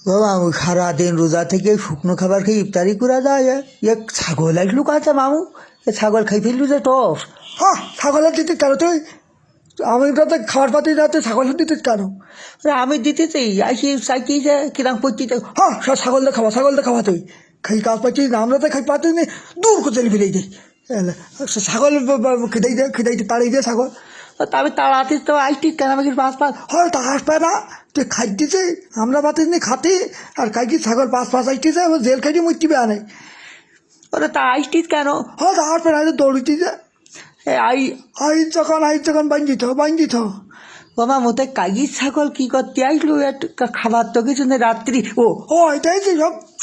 বাবা সারাদিন রোজা থেকে শুকনো খাবার খেয়ে ইফতারি করা যায় এক ছাগল আসলু কাছে মামু এ ছাগল খাই ফেললু যে টস। হ্যাঁ ছাগলের দিতে কেন তুই? আমি তো খাবার পাতি না, তুই ছাগলের দিতে কেন? আমি দিতেছি আইসি চাইছি যে কিরাম করছিতে। হ্যাঁ সব ছাগল দিয়ে খাওয়া তুই খাই কাজ পাচ্ছিস না, আমরা তো খাই পাতি নি, দূর করে চলে ফেলে দিই ছাগল খিদাই তাড়িয়ে দিয়ে ছাগল। তা আমি তাড়াতে তো আইসটি কেন আমাকে পাঁচ পাঁচ। হয় তা আসবে না, তুই খাই দিছে আমরা পাতিস নি খাতি আর খাই কি ছাগল পাঁচ আসতেছে জেল খাইটি মুক্তি পেয়ে নেই। ওরা তা আইসটি কেন? হয় তা আসবে না, দৌড়িতেছে আই আই যখন বাঞ্জিত ও মামু তাই কাগির ছাগল কি করতে আইসলু খাবার তো কিছু নেই রাত্রি। ও এটাই যে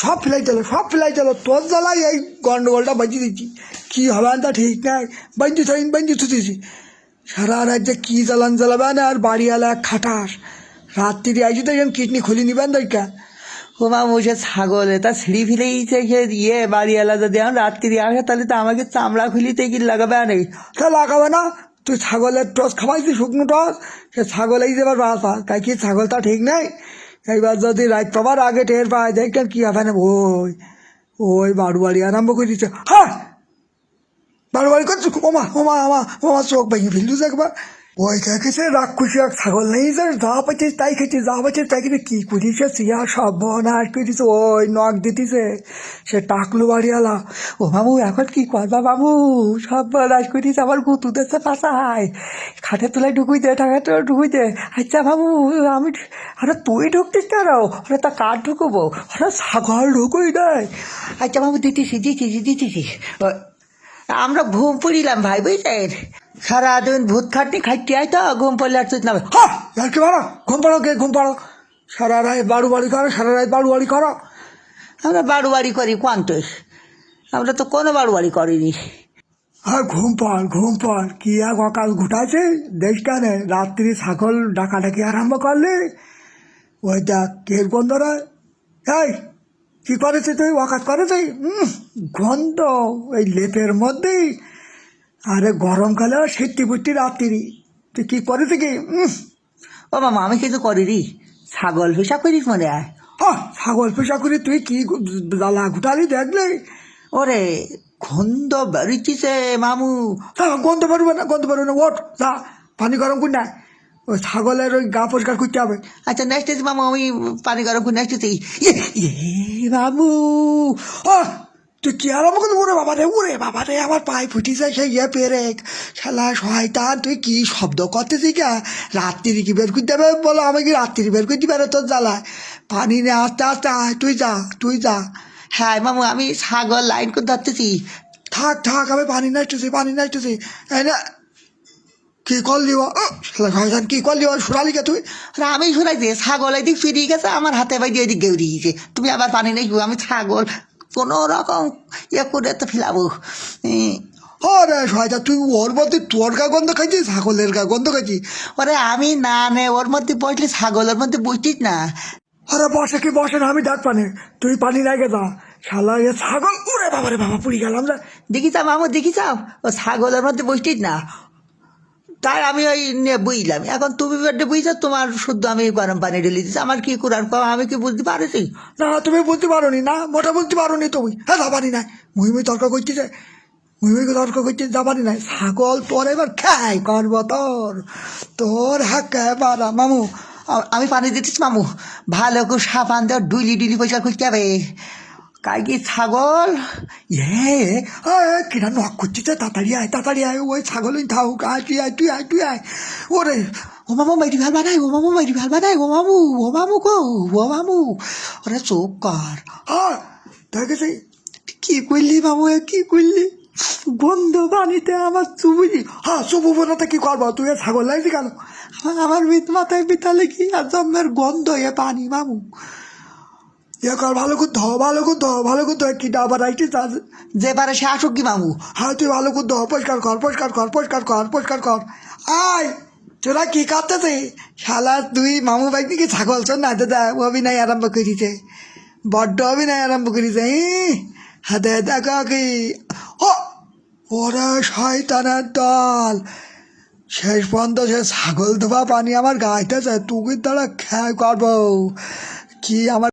সব ফেলাই চলো তোর জ্বালাই এই গন্ডগোলটা বাজিয়ে দিচ্ছি। কী হবে তা ঠিক নাই, বাঞ্জি থুতেছি সারা রাজ্যে কী জ্বালাবে না, আর বাড়িওয়ালা খাটাস রাত্রি আইসি তো কিডনি খুলি নিবেন দরকার। ও মামু সে ছাগল এটা ছিঁড়ি ফেলেইছে সে বাড়িওয়ালা যদি আমার রাত্রি আসে তাহলে তো আমাকে চামড়া খুলিতে কি লাগাবে নেই। তা লাগাবে না, তুই ছাগলের টস খাওয়াইছি শুকনো টস, সে ছাগল এই যে এবার বাস তাই কি ছাগলটা ঠিক নাই। এইবার যদি রাত পাবার আগে টের পায় দেখেন কী হবে না, ওই বাড়ি আরম্ভ করে দিচ্ছে। হ্যাঁ বাড়ি করছো, ওমা চোখ ভেঙে ফেললু একবার। ওই খেয়েছে রাক্ষসী এক ছাগল নেই যে যা পাচ্ছিস তাই খেয়েছিস, যা পাচ্ছিস তাই খেতে কী করিস সিয়া সব বনাশ করিস, ওই নখ দিতিছে সে টাকলু বাড়িওয়ালা। ও মামু এখন কি করবা বাবু, সব বলাস করিস আমার গুতু দেশে পাশায় খাটে তোলায় ঢুকুই দে টাকাটা ঢুকুই দে। আচ্ছা বাবু আমি আরে তুই ঢুকতিস কেন? আরে তা কার ঢুকবো? আরে ছাগল ঢুকুই দেয়। আচ্ছা বাবু দিতেছি আমরা ঘুম পড়িলাম ভাই বুঝলেন, সারাদিন ভূত খাটনি খাইতে আয় তো ঘুম পড়লে আর তুই না। হ্যাঁ আর কি বাড়ো ঘুম পাড়ো সারা রাত বাড়ি করো। আমরা বাড়ি করি কোয়ান্টস, আমরা তো কোনো বাড়ি করিনি। হ্যাঁ ঘুম পাড় কি এক অকাল ঘুটাছে দেখ কেন রাত্রি ছাগল ডাকাডাকি আরম্ভ করলে। ওই দেখ কে বন্ধরা এই কী করেছে তুই ওকাত করেছে গন্ধ ওই লেপের মধ্যেই। আরে গরমকালেও সিট্টি পুট্টি রাত্রি তুই কী করেছে কি? ও মামা আমি কিছু করিনি, ছাগল হিসাব করিস মনে হয়। হ্যাঁ ছাগল পেশা করে তুই কি জ্বালা ঘুটালি দেখলে? ওরে গন্ধ বেরিয়েছে মামু। হ্যাঁ গন্ধ পারবে না ওঠ যা পানি গরম করি না, ওই ছাগলের ওই গা পরিষ্কার করতে হবে। আচ্ছা নেক্সট মামু আমি পানি গরম করে নেক্সট মামু। তুই কি আরম্ভ করলি? ওরে বাবা রে আমার পায়ে ফুটিছে সেই পেরেক শালা শয়তান, তুই কি শব্দ করতেছি কে? রাত্রি কি বের করতে হবে বলো, আমি কি রাত্রি বের করতে পারে তোর জ্বালায়? পানি নে আস্তে আয়, তুই যা। হ্যাঁ মামু আমি ছাগল লাইন করে ধরতেছি। থাক আমি পানি নাইতেছি এই না। কি করলি শালা শয়তান, কি করলি সুরালি কে তুই? আরে আমি শুনাইছি ছাগল এদিক ফিরিয়ে গেছে আমার হাতে বাইরে এদিক গেউড়িয়ে গেছে, তুমি আবার পানি নেই আমি ছাগল কোনো রকম করে তো ফেলাবো। রে শয়তান তুই ওর মধ্যে তোর গা গন্ধ খাইছিস, ছাগলের গা গন্ধ খাইছিস? ওরে আমি না নে ওর মধ্যে বসলে ছাগলের মধ্যে বসতিস না। আরে বসে না, আমি ডাক পানি, তুই পানি নাই গেছা শালা এ ছাগল। ওরে বাবা রে বাবা পুড়ি গেলাম রে। দেখিছাম মামু দেখিছাম ও ছাগলের মধ্যে বসতিস না, তাই আমি ওই নিয়ে বুঝলাম। এখন তুমি বেডে বুঝছো তোমার শুদ্ধ আমি গরম পানি ঢেলে দিচ্ছি, আমার কি করার আমি কি বুঝতে পারছি? না তুমি বুঝতে পারো নি, না মোটা বুঝতে পারো নি তুমি। হ্যাঁ যাবানি নাই মুই তর্ক করতেছে, যাবানি নাই ছাগল তোর এবার খাই করবো তোর হ্যাঁ বারা মামু। আমি পানি দিতেছি মামু, ভালো করে সাবান দেওয়া ডুলি পয়সা করতে হবে। কাকি ছাগল কিনা নক করছিস, তাড়াতাড়ি আয় ওই ছাগল থাকুক, আয় তুই আয়। ওরে ও মামু মাইরি ভাল বানাই, ও মামু গো ওরা চোখ কর। হ্যাঁ দেখেছি কি করলি মামু কি করলি? গন্ধ পানিতে আমার চুবুলি। হ্যাঁ চুবুবো না তো কি করবো, তুই ছাগল লাগছি কেন? আমার মাথায় বিতালে কি আর জন্মের গন্ধ পানি মামু। কর ভালো করতে কি আবার আইটি যে পারে সে আসুক কি মামু। হ্যাঁ তুই ভালো করতে পরিষ্কার কর। আয় তোরা কি কাটতেছে শালা তুই মামু ভাই কি ছাগল চল না দাদা অভিনয় আরম্ভ করিছে, বড্ড অভিনয় আরম্ভ করিছে। হাতে দেখো কি ওরা শয়তানের দল, শেষ পর্যন্ত সে ছাগল ধোয়া পানি আমার গাইতেছে, তুই তারা খেয়ে করবো কি আমার